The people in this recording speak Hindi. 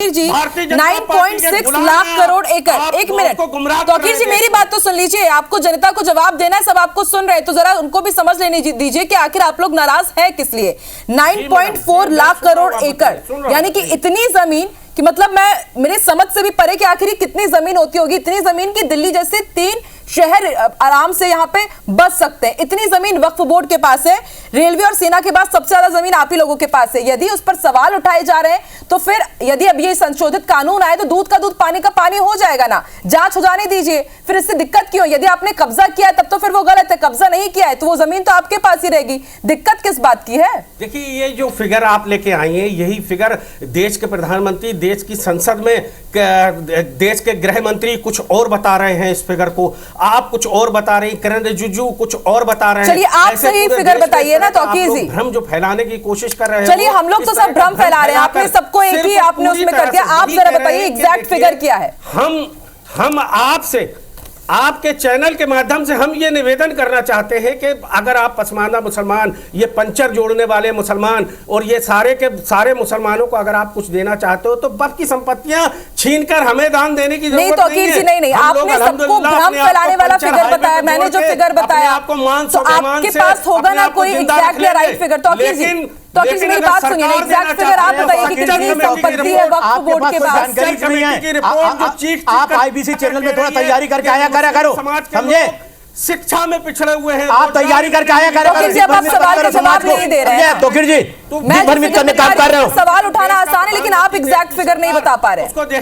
जी 9.6 लाख करोड़ एकड़। एक मिनट तौकीर जी, मेरी बात तो सुन लीजिए। आपको जनता को जवाब देना है, सब आपको सुन रहे हैं, तो जरा उनको भी समझ लेने दीजिए कि आखिर आप लोग नाराज है किस लिए। 9.4 लाख करोड़ एकड़ यानी कि इतनी जमीन कि मतलब मेरे समझ से भी परे कि आखिर कितनी जमीन होती होगी। इतनी जमीन की दिल्ली जैसे 3 शहर आराम से यहाँ पे बस सकते हैं। इतनी जमीन वक्फ बोर्ड के पास है, रेलवे और सेना के बाद सबसे ज्यादा जमीन आप ही लोगों के पास है। यदि उस पर सवाल उठाए जा रहे हैं तो फिर यदि अब ये संशोधित कानून आए तो दूध का दूध पानी का पानी हो जाएगा ना। जांच हो जाने दीजिए, फिर इससे दिक्कत क्यों? यदि आपने कब्जा किया है तब तो फिर वो गलत है, कब्जा नहीं किया है तो वो जमीन तो आपके पास ही रहेगी। दिक्कत किस बात की है? देखिए, ये जो फिगर आप लेके आई हैं, यही फिगर देश के प्रधानमंत्री, देश की संसद में देश के गृह मंत्री कुछ और बता रहे हैं इस फिगर को, आप कुछ और बता रहे हैं, किरण रिजिजू कुछ और बता रहे हैं। चलिए आप सही फिगर बताइए ना तौकीर जी। भ्रम जो फैलाने की कोशिश कर रहे हैं, चलिए हम लोग तो सब भ्रम फैला रहे हैं, आपने सबको एक ही आपने उसमें कर दिया। आप जरा बताइए एग्जैक्ट फिगर क्या है? हम आपसे, आपके चैनल के माध्यम से हम ये निवेदन करना चाहते हैं कि अगर आप पसमानदा मुसलमान, ये पंचर जोड़ने वाले मुसलमान और ये सारे के सारे मुसलमानों को अगर आप कुछ देना चाहते हो तो वक्फ की संपत्तियां छीनकर हमें दान देने की जरूरत नहीं है। नहीं, आपने सबको भ्रम फैलाने वाला फिगर बताया, मैंने जो फिगर बताया आपको मान तो आपके पास होगा ना कोई एग्जैक्ट राइट फिगर। तौकीर जी मेरी बात सुनिए, एग्जैक्ट फिगर आप बताइए कि कितनी संपत्ति है वक्फ बोर्ड के पास। आप आईबीसी चैनल में थोड़ा तैयारी करके आया करो, समझे? शिक्षा में पिछड़े हुए हैं, आप तैयारी करके आया करो। आप सवाल का जवाब नहीं दे रहे हैं तौकीर जी, मैं भ्रमित करने काम कर रहे हो। सवाल उठाना आसान है लेकिन आप एग्जैक्ट फिगर नहीं बता पा रहे हैं।